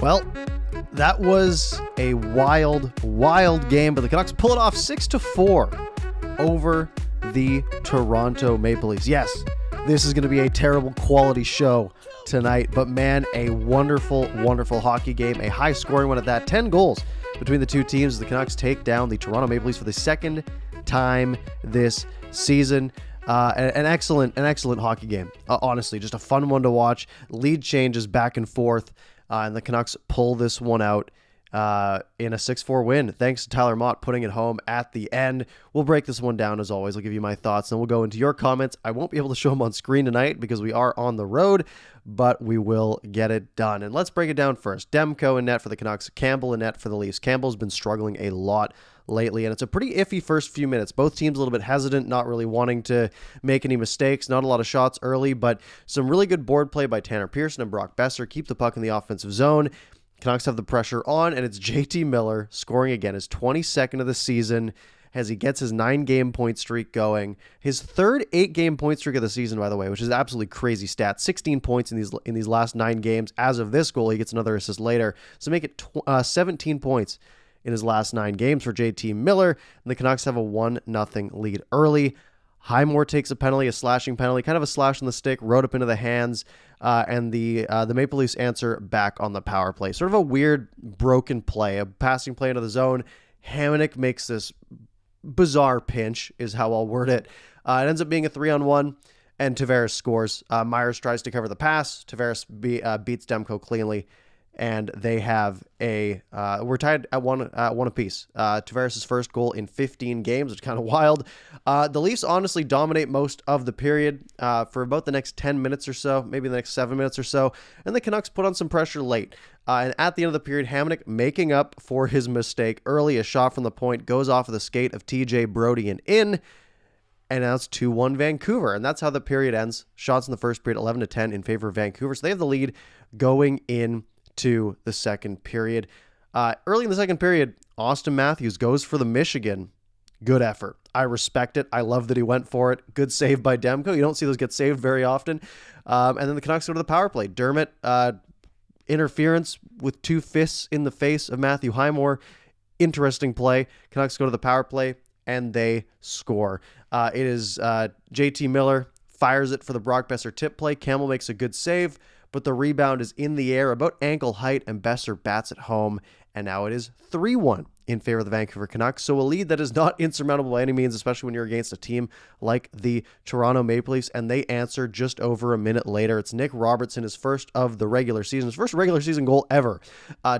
Well, that was a wild game, but the Canucks pull it off 6-4 over the Toronto Maple Leafs. Yes, this is going to be a terrible quality show tonight, but man, a wonderful hockey game, a high-scoring one at that. 10 goals between the two teams. The Canucks take down the Toronto Maple Leafs for the second time this season. An excellent hockey game. Honestly, just a fun one to watch. Lead changes back and forth. And the Canucks pull this one out in a 6-4 win. Thanks to Tyler Mott putting it home at the end. We'll break this one down as always. I'll give you my thoughts, and we'll go into your comments. I won't be able to show them on screen tonight because we are on the road, but we will get it done. And let's break it down first. Demko in net for the Canucks. Campbell in net for the Leafs. Campbell's been struggling a lot lately, and it's a pretty iffy first few minutes. Both teams a little bit hesitant, not really wanting to make any mistakes, not a lot of shots early, but some really good board play by Tanner Pearson and Brock Besser. Keep the puck in the offensive zone. Canucks have the pressure on, and it's JT Miller scoring again, his 22nd of the season, as he gets his 9-game point streak going. His third 8-game point streak of the season, by the way, which is absolutely crazy stat. 16 points in these last 9 games. As of this goal, he gets another assist later, so make it 17 points in his last 9 games for JT Miller. And the Canucks have a 1-0 lead early. Highmore takes a penalty, a slashing penalty, kind of a slash on the stick, rode up into the hands, and the Maple Leafs answer back on the power play. Sort of a weird broken play, a passing play into the zone. Hamonic makes this bizarre pinch, is how I'll word it. It ends up being a 3-on-1, and Tavares scores. Myers tries to cover the pass. Tavares beats Demko cleanly, and they have we're tied at one apiece. Tavares' first goal in 15 games, which is kind of wild. The Leafs honestly dominate most of the period for about the next 10 minutes or so, maybe the next 7 minutes or so, and the Canucks put on some pressure late. And at the end of the period, Hamonic making up for his mistake early. A shot from the point goes off of the skate of TJ Brody and in, and now it's 2-1 Vancouver, and that's how the period ends. Shots in the first period, 11-10 in favor of Vancouver, so they have the lead going in to the second period. Early in the second period, Austin Matthews goes for the Michigan. Good effort. I respect it. I love that he went for it. Good save by Demko. You don't see those get saved very often. And then the Canucks go to the power play. Dermott, interference with 2 fists in the face of Matthew Highmore. Interesting play. Canucks go to the power play, and they score. It is JT Miller fires it for the Brock Besser tip play. Campbell makes a good save, but the rebound is in the air about ankle height, and Besser bats it home, and now it is 3-1 in favor of the Vancouver Canucks. So a lead that is not insurmountable by any means, especially when you're against a team like the Toronto Maple Leafs, and they answer just over a minute later. It's Nick Robertson, his first of the regular season, his first regular season goal ever,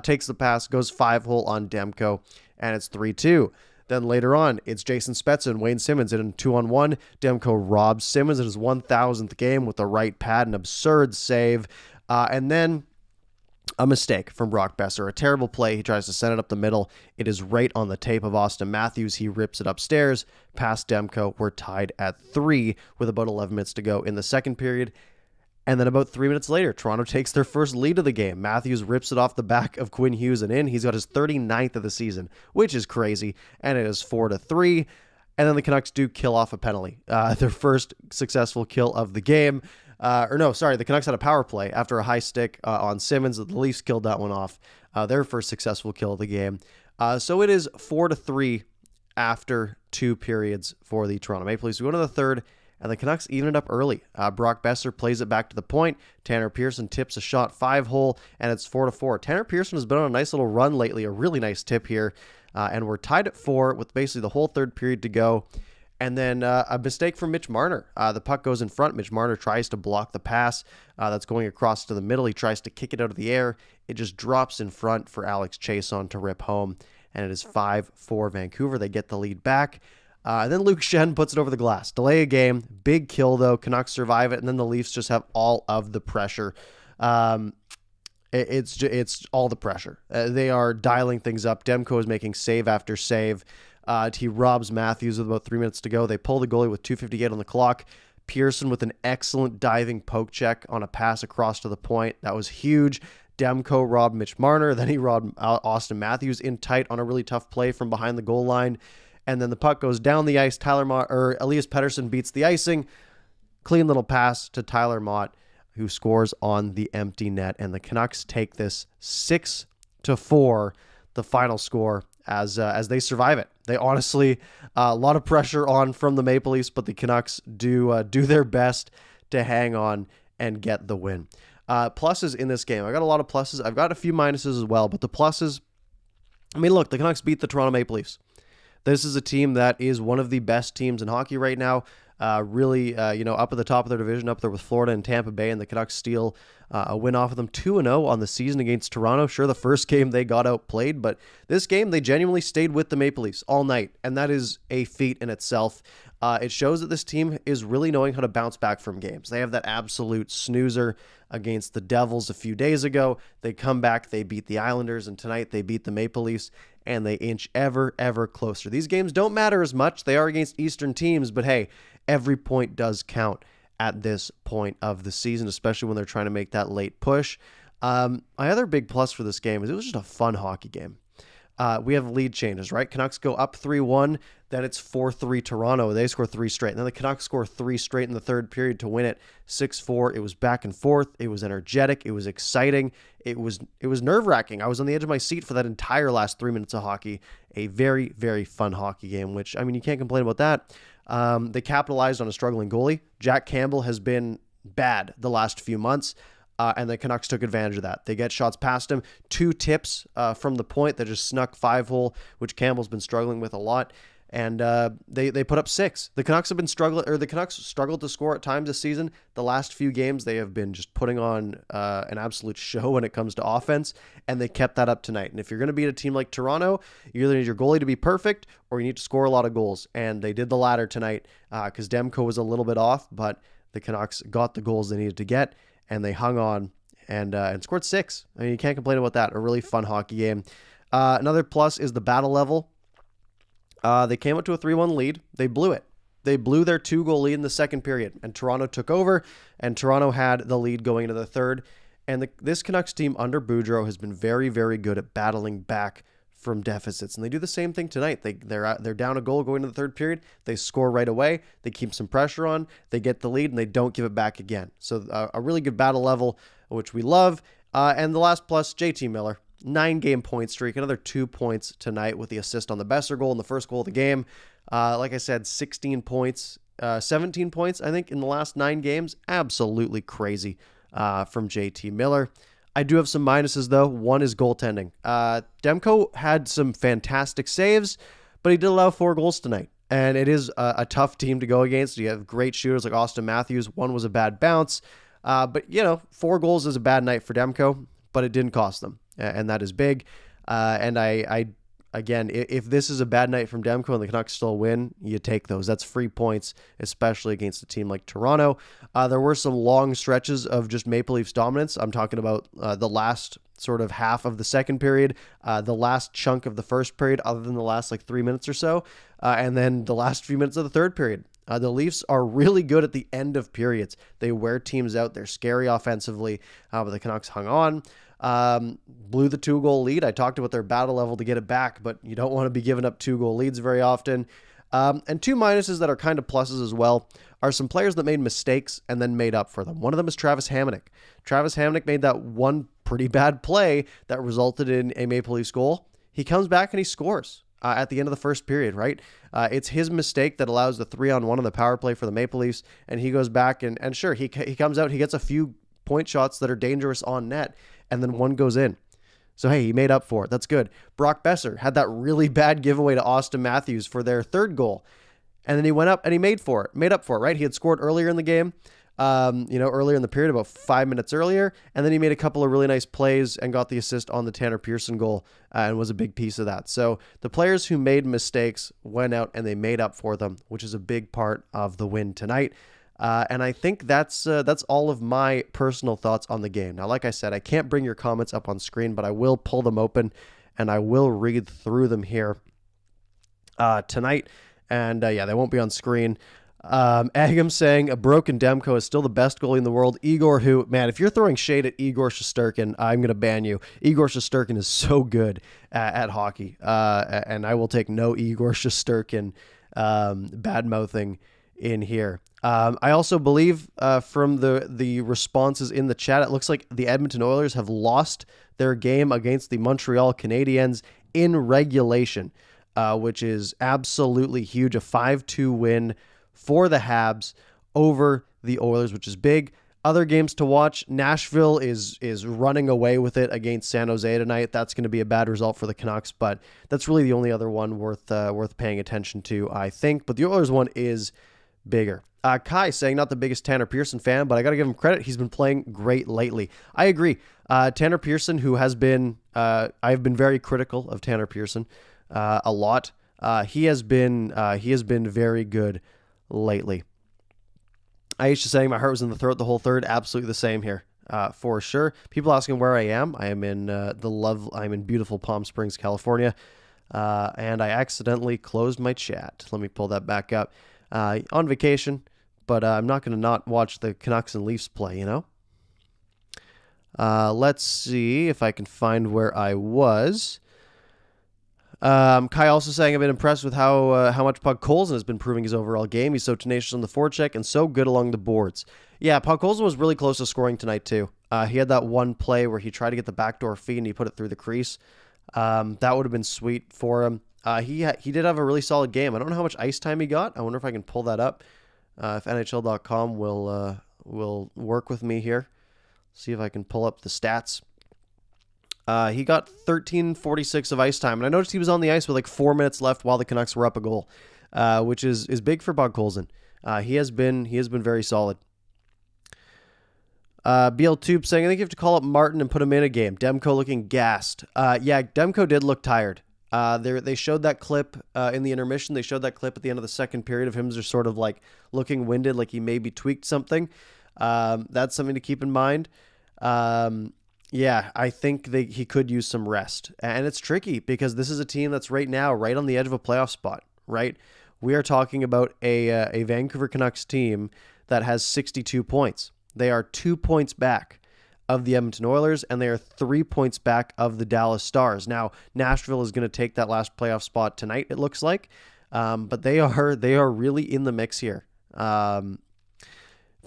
takes the pass, goes 5-hole on Demko, and it's 3-2. Then later on, it's Jason Spezza and Wayne Simmons in a 2-on-1. Demko robs Simmons in his 1,000th game with the right pad, an absurd save. And then a mistake from Brock Besser, a terrible play. He tries to send it up the middle. It is right on the tape of Austin Matthews. He rips it upstairs past Demko. We're tied at 3 with about 11 minutes to go in the second period. And then about 3 minutes later, Toronto takes their first lead of the game. Matthews rips it off the back of Quinn Hughes and in. He's got his 39th of the season, which is crazy. And it is 4-3. And then the Canucks do kill off a penalty. Their first successful kill of the game. The Canucks had a power play after a high stick on Simmons. The Leafs killed that one off. Their first successful kill of the game. So it is 4-3 after 2 periods for the Toronto Maple Leafs. We go to the third, and the Canucks even it up early. Brock Besser plays it back to the point. Tanner Pearson tips a shot 5-hole, and it's 4-4. Tanner Pearson has been on a nice little run lately, a really nice tip here. And we're tied at 4 with basically the whole third period to go. And then a mistake from Mitch Marner. The puck goes in front. Mitch Marner tries to block the pass that's going across to the middle. He tries to kick it out of the air. It just drops in front for Alex Chason to rip home. And it is 5-4 Vancouver. They get the lead back. And then Luke Shen puts it over the glass. Delay a game. Big kill, though. Canucks survive it. And then the Leafs just have all of the pressure. It's all the pressure. They are dialing things up. Demko is making save after save. He robs Matthews with about 3 minutes to go. They pull the goalie with 2:58 on the clock. Pearson with an excellent diving poke check on a pass across to the point. That was huge. Demko robbed Mitch Marner. Then he robbed Austin Matthews in tight on a really tough play from behind the goal line. And then the puck goes down the ice. Elias Pettersson beats the icing. Clean little pass to Tyler Mott, who scores on the empty net, and the Canucks take this 6-4, the final score, as they survive it. They honestly, a lot of pressure on from the Maple Leafs, but the Canucks do their best to hang on and get the win. Pluses in this game. I got a lot of pluses. I've got a few minuses as well, but the pluses, I mean, look, the Canucks beat the Toronto Maple Leafs. This is a team that is one of the best teams in hockey right now. Really, up at the top of their division, up there with Florida and Tampa Bay, and the Canucks steal a win off of them, 2-0 on the season against Toronto. Sure, the first game they got outplayed, but this game they genuinely stayed with the Maple Leafs all night, and that is a feat in itself. It shows that this team is really knowing how to bounce back from games. They have that absolute snoozer against the Devils a few days ago. They come back, they beat the Islanders, and tonight they beat the Maple Leafs, and they inch ever closer. These games don't matter as much. They are against Eastern teams, but hey, every point does count at this point of the season, especially when they're trying to make that late push. My other big plus for this game is it was just a fun hockey game. We have lead changes, right? Canucks go up 3-1, then it's 4-3 Toronto. They score 3 straight. And then the Canucks score 3 straight in the third period to win it 6-4. It was back and forth. It was energetic. It was exciting. It was nerve-wracking. I was on the edge of my seat for that entire last 3 minutes of hockey. A very, very fun hockey game, which, I mean, you can't complain about that. They capitalized on a struggling goalie. Jack Campbell has been bad the last few months. And the Canucks took advantage of that. They get shots past him. 2 tips from the point that just snuck 5-hole, which Campbell's been struggling with a lot. And they put up 6. The Canucks have been struggling, or the Canucks struggled to score at times this season. The last few games, they have been just putting on an absolute show when it comes to offense, and they kept that up tonight. And if you're going to beat a team like Toronto, you either need your goalie to be perfect, or you need to score a lot of goals. And they did the latter tonight because Demko was a little bit off, but the Canucks got the goals they needed to get, and they hung on and scored 6. I mean, you can't complain about that. A really fun hockey game. Another plus is the battle level. They came up to a 3-1 lead. They blew it. They blew their 2-goal lead in the second period, and Toronto took over, and Toronto had the lead going into the third. And this Canucks team under Boudreau has been very, very good at battling back from deficits, and they do the same thing tonight. They're down a goal going into the third period. They score right away. They keep some pressure on. They get the lead, and they don't give it back again. So a really good battle level, which we love. And the last plus, JT Miller. 9-game point streak, another 2 points tonight with the assist on the Besser goal and the first goal of the game. Like I said, 16 points, 17 points, I think, in the last 9 games. Absolutely crazy from JT Miller. I do have some minuses, though. One is goaltending. Demko had some fantastic saves, but he did allow 4 goals tonight. And it is a tough team to go against. You have great shooters like Austin Matthews. One was a bad bounce. But, 4 goals is a bad night for Demko, but it didn't cost them. And that is big. And I again, if this is a bad night from Demko and the Canucks still win, you take those. That's free points, especially against a team like Toronto. There were some long stretches of just Maple Leafs dominance. I'm talking about the last sort of half of the second period, the last chunk of the first period, other than the last 3 minutes or so, and then the last few minutes of the third period. The Leafs are really good at the end of periods. They wear teams out. They're scary offensively, but the Canucks hung on. Blew the 2-goal lead. I talked about their battle level to get it back, but you don't want to be giving up 2-goal leads very often. And 2 minuses that are kind of pluses as well are some players that made mistakes and then made up for them. One of them is Travis Hamonic. Travis Hamonic made that one pretty bad play that resulted in a Maple Leafs goal. He comes back and he scores at the end of the first period, right? It's his mistake that allows the 3-on-1 on the power play for the Maple Leafs, and he goes back and sure, he comes out, he gets a few point shots that are dangerous on net, and then one goes in. So, hey, he made up for it. That's good. Brock Besser had that really bad giveaway to Austin Matthews for their 3rd goal. And then he went up and he made up for it, right? He had scored earlier in the game, earlier in the period, about 5 minutes earlier. And then he made a couple of really nice plays and got the assist on the Tanner Pearson goal and was a big piece of that. So the players who made mistakes went out and they made up for them, which is a big part of the win tonight. And I think that's all of my personal thoughts on the game. Now, like I said, I can't bring your comments up on screen, but I will pull them open and I will read through them here tonight. And they won't be on screen. Agam saying a broken Demko is still the best goalie in the world. Igor, who, man, if you're throwing shade at Igor Shesterkin, I'm going to ban you. Igor Shesterkin is so good at hockey. And I will take no Igor Shesterkin bad-mouthing in here. I also believe from the responses in the chat, it looks like the Edmonton Oilers have lost their game against the Montreal Canadiens in regulation, which is absolutely huge. A 5-2 win for the Habs over the Oilers, which is big. Other games to watch, Nashville is running away with it against San Jose tonight. That's going to be a bad result for the Canucks, but that's really the only other one worth paying attention to, I think. But the Oilers one is bigger. Kai saying not the biggest Tanner Pearson fan, but I got to give him credit. He's been playing great lately. I agree. Tanner Pearson, who has been, I've been very critical of Tanner Pearson a lot. He has been very good lately. Aisha saying my heart was in the throat the whole third. Absolutely the same here, for sure. People asking where I am. I am in I'm in beautiful Palm Springs, California, and I accidentally closed my chat. Let me pull that back up. On vacation, but I'm not going to not watch the Canucks and Leafs play. Let's see if I can find where I was. Kai also saying I've been impressed with how much Podkolzin has been improving his overall game. He's so tenacious on the forecheck and so good along the boards. Yeah, Podkolzin was really close to scoring tonight too. He had that one play where he tried to get the backdoor feed and he put it through the crease. That would have been sweet for him. He did have a really solid game. I don't know how much ice time he got. I wonder if I can pull that up. If NHL.com will work with me here. See if I can pull up the stats. He got 13:46 of ice time, and I noticed he was on the ice with like 4 minutes left while the Canucks were up a goal, which is big for Podkolzin. He has been very solid. BL Tube saying I think you have to call up Martin and put him in a game. Demko looking gassed. Yeah, Demko did look tired. They showed that clip in the intermission. They showed that clip at the end of the second period of him just sort of like looking winded, like he maybe tweaked something. That's something to keep in mind. Yeah, I think he could use some rest. And it's tricky because this is a team that's right now right on the edge of a playoff spot, right? We are talking about a Vancouver Canucks team that has 62 points. They are 2 points back of the Edmonton Oilers, and they are 3 points back of the Dallas Stars. Now, Nashville is going to take that last playoff spot tonight, it looks like. But they are really in the mix here.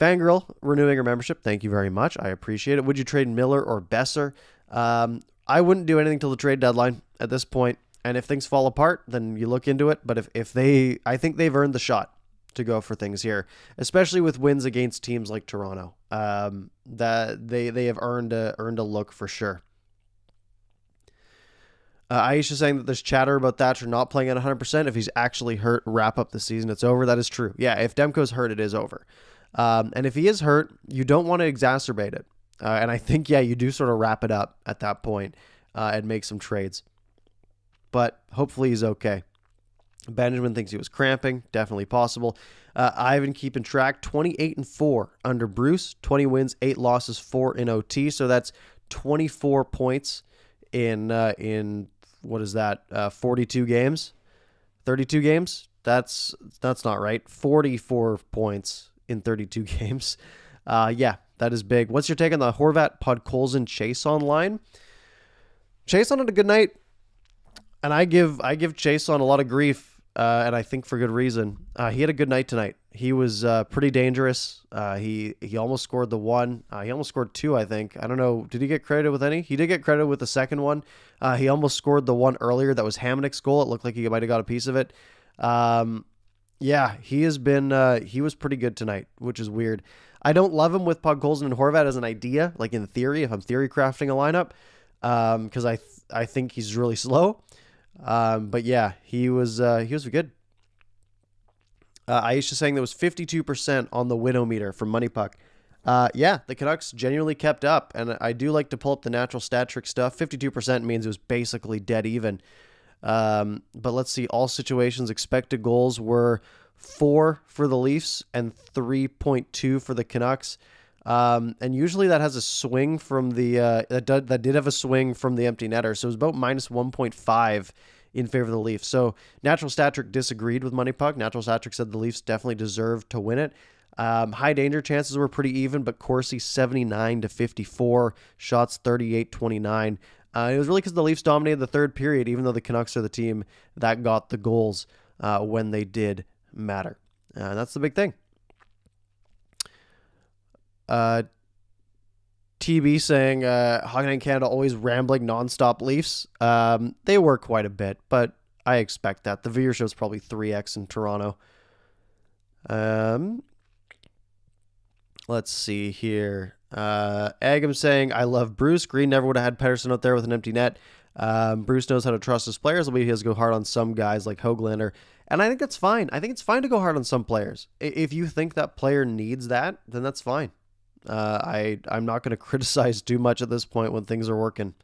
Fangirl renewing her membership. Thank you very much. I appreciate it. Would you trade Miller or Besser? I wouldn't do anything till the trade deadline at this point. And if things fall apart, then you look into it. But I think they've earned the shot to go for things here, especially with wins against teams like Toronto. That they have earned a look for sure. Aisha saying that there's chatter about Thatcher not playing at 100%. If he's actually hurt, wrap up the season. It's over. That is true. Yeah, if Demko's hurt, it is over. And if he is hurt, you don't want to exacerbate it. And I think, yeah, you do sort of wrap it up at that point and make some trades. But hopefully he's okay. Benjamin thinks he was cramping. Definitely possible. Ivan keeping track. 28-4 under Bruce. 20 wins, 8 losses, 4 in OT. So that's 24 points in what is that? 42 games? 32 games? That's not right. 44 points in 32 games. Yeah, that is big. What's your take on the Horvat, Podkolzin, Chason line? Chason had a good night, and I give Chason a lot of grief, and I think for good reason. He had a good night tonight. He was pretty dangerous. He almost scored the one. He almost scored two, I think. I don't know. Did he get credited with any? He did get credited with the second one. He almost scored the one earlier that was Hamonick's goal. It looked like he might have got a piece of it. Yeah, he was pretty good tonight, which is weird. I don't love him with Podkolzin and Horvat as an idea, like in theory, if I'm theory crafting a lineup, because I think he's really slow. But yeah, he was good. Aisha saying there was 52% on the Widow meter from Money Puck. Yeah, the Canucks genuinely kept up, and I do like to pull up the natural stat trick stuff. 52% means it was basically dead even. But let's see, all situations, expected goals were 4 for the Leafs and 3.2 for the Canucks. And usually that has a swing from the, that did have a swing from the empty netter. So it was about minus 1.5 in favor of the Leafs. So Natural Stat Trick disagreed with Money Puck. Natural Stat Trick said the Leafs definitely deserved to win it. High danger chances were pretty even, but Corsi 79-54, shots 38-29. It was really because the Leafs dominated the third period, even though the Canucks are the team that got the goals when they did matter. That's the big thing. TB saying, Hockey Night in Canada always rambling nonstop Leafs. They were quite a bit, but I expect that. The viewership is probably 3x in Toronto. Let's see here. Agam saying, I love Bruce. Green never would have had Pettersson out there with an empty net. Bruce knows how to trust his players. He has to go hard on some guys like Höglander. And I think that's fine. I think it's fine to go hard on some players. If you think that player needs that, then that's fine. I'm not going to criticize too much at this point when things are working.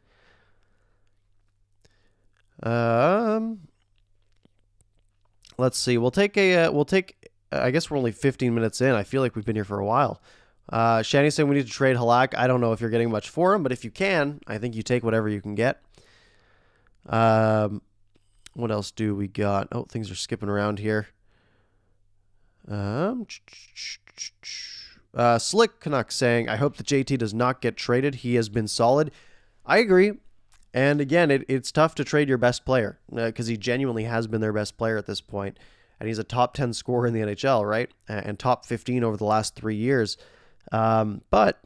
Let's see. We'll take I guess we're only 15 minutes in. I feel like we've been here for a while. Shani saying we need to trade Halak. I don't know if you're getting much for him, but if you can, I think you take whatever you can get. What else do we got? Oh, things are skipping around here. Slick Canucks saying, I hope that JT does not get traded. He has been solid. I agree. And again, it's tough to trade your best player because he genuinely has been their best player at this point. And he's a top 10 scorer in the NHL, right? And top 15 over the last 3 years. But,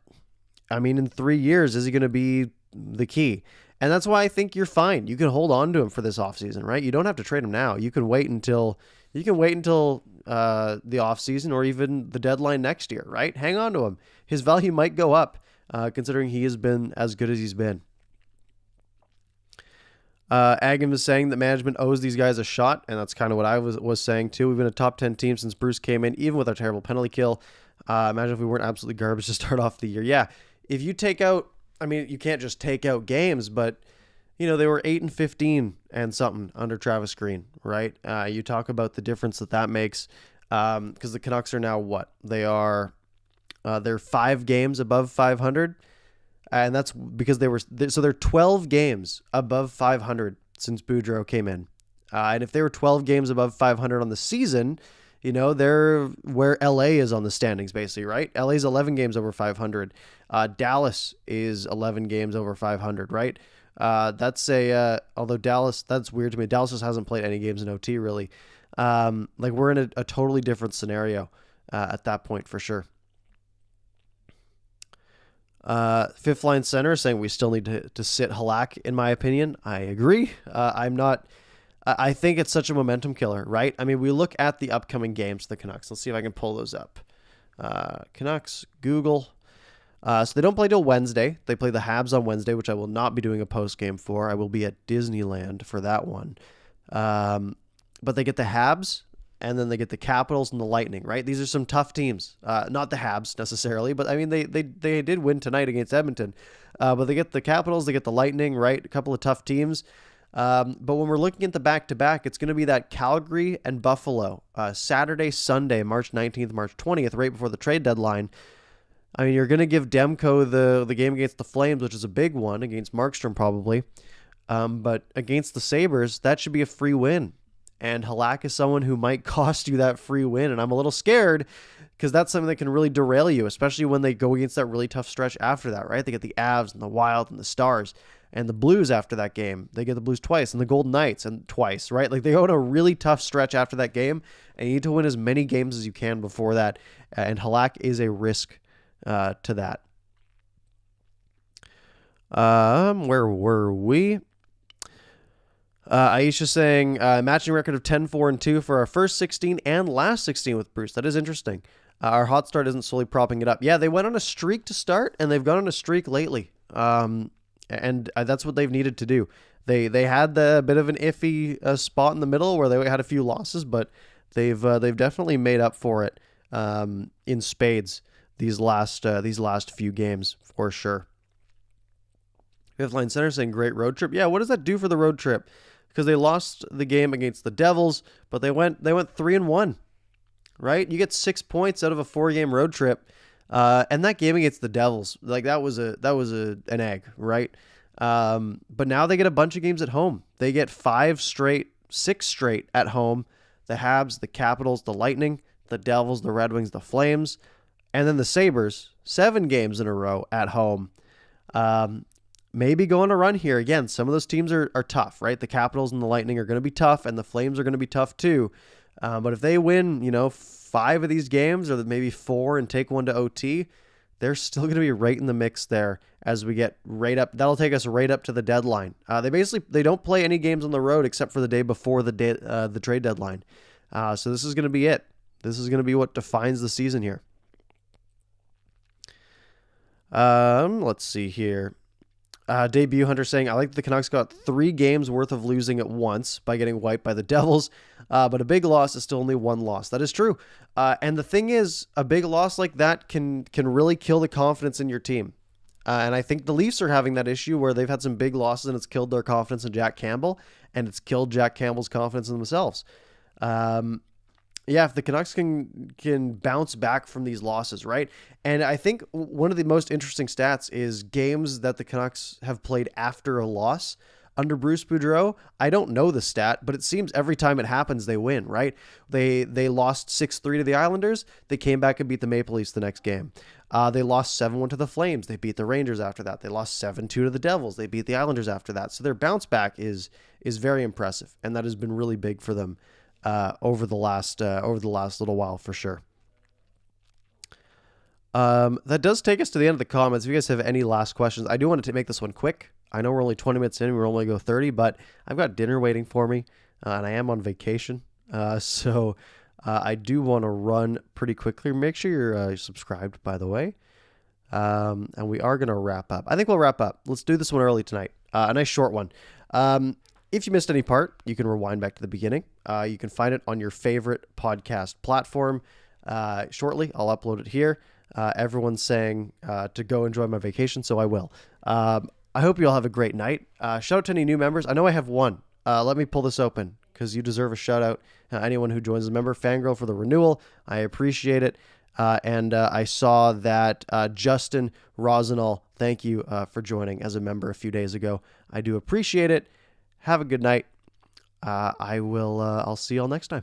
I mean, in 3 years, is he going to be the key? And that's why I think you're fine. You can hold on to him for this offseason, right? You don't have to trade him now. You can wait until the offseason or even the deadline next year, right? Hang on to him. His value might go up, considering he has been as good as he's been. Agam is saying that management owes these guys a shot, and that's kind of what I was saying too. We've been a top 10 team since Bruce came in, even with our terrible penalty kill. Imagine if we weren't absolutely garbage to start off the year. Yeah, if you take out, I mean, you can't just take out games, but they were 8-15 and something under Travis Green, right? You talk about the difference that makes, because the Canucks are now what? They're 5 games above 500. And that's because they're 12 games above 500 since Boudreau came in. And if they were 12 games above 500 on the season, they're where LA is on the standings, basically, right? LA's 11 games over 500. Dallas is 11 games over 500, right? Although Dallas, that's weird to me. Dallas just hasn't played any games in OT, really. We're in a totally different scenario at that point, for sure. Fifth line center saying we still need to sit Halak, in my opinion. I agree. I think it's such a momentum killer, right? I mean, we look at the upcoming games for the Canucks. Let's see if I can pull those up. Canucks, Google. So they don't play till Wednesday. They play the Habs on Wednesday, which I will not be doing a post game for. I will be at Disneyland for that one. But they get the Habs, and then they get the Capitals and the Lightning, right? These are some tough teams. Not the Habs necessarily, but I mean, they did win tonight against Edmonton. But they get the Capitals, they get the Lightning, right? A couple of tough teams. But when we're looking at the back-to-back, it's going to be that Calgary and Buffalo, Saturday, Sunday, March 19th, March 20th, right before the trade deadline. I mean, you're going to give Demko the game against the Flames, which is a big one, against Markstrom probably. But against the Sabres, that should be a free win. And Halak is someone who might cost you that free win. And I'm a little scared because that's something that can really derail you, especially when they go against that really tough stretch after that, right? They get the Avs and the Wild and the Stars and the Blues after that game. They get the Blues twice and the Golden Knights and twice, right? They go on a really tough stretch after that game, and you need to win as many games as you can before that. And Halak is a risk to that. Where were we? Aisha saying, matching record of 10-4-2 for our first 16 and last 16 with Bruce. That is interesting. Our hot start isn't slowly propping it up. Yeah, they went on a streak to start, and they've gone on a streak lately. And that's what they've needed to do. They had the bit of an iffy spot in the middle where they had a few losses, but they've definitely made up for it in spades these last few games for sure. Fifth line center saying great road trip. Yeah, what does that do for the road trip? Because they lost the game against the Devils, but they went 3-1, right? You get 6 points out of a 4-game road trip, and that game against the Devils, that was an egg, right? But now they get a bunch of games at home. They get 6 straight at home. The Habs, the Capitals, the Lightning, the Devils, the Red Wings, the Flames, and then the Sabres, 7 games in a row at home. Maybe go on a run here. Again, some of those teams are tough, right? The Capitals and the Lightning are going to be tough, and the Flames are going to be tough too. But if they win, 5 of these games, or maybe 4 and take one to OT, they're still going to be right in the mix there as we get right up. That'll take us right up to the deadline. They don't play any games on the road except for the day before the trade deadline. So this is going to be it. This is going to be what defines the season here. Let's see here. Debut Hunter saying, I like that the Canucks got 3 games worth of losing at once by getting wiped by the Devils, but a big loss is still only 1 loss. That is true. And the thing is, a big loss like that can really kill the confidence in your team. And I think the Leafs are having that issue where they've had some big losses and it's killed their confidence in Jack Campbell, and it's killed Jack Campbell's confidence in themselves. Yeah, if the Canucks can bounce back from these losses, right? And I think one of the most interesting stats is games that the Canucks have played after a loss under Bruce Boudreau. I don't know the stat, but it seems every time it happens, they win, right? They lost 6-3 to the Islanders. They came back and beat the Maple Leafs the next game. They lost 7-1 to the Flames. They beat the Rangers after that. They lost 7-2 to the Devils. They beat the Islanders after that. So their bounce back is very impressive, and that has been really big for them over the last little while for sure. That does take us to the end of the comments. If you guys have any last questions, I do want to make this one quick. I know we're only 20 minutes in. We're only go 30, but I've got dinner waiting for me, and I am on vacation. So I do want to run pretty quickly. Make sure you're subscribed, by the way. And we are going to wrap up. I think we'll wrap up. Let's do this one early tonight. A nice short one. If you missed any part, you can rewind back to the beginning. You can find it on your favorite podcast platform. Shortly, I'll upload it here. Everyone's saying to go enjoy my vacation, so I will. I hope you all have a great night. Shout out to any new members. I know I have one. Let me pull this open because you deserve a shout out. Anyone who joins as a member, Fangirl for the renewal. I appreciate it. And I saw that Justin Rosenall, thank you for joining as a member a few days ago. I do appreciate it. Have a good night. I'll see you all next time.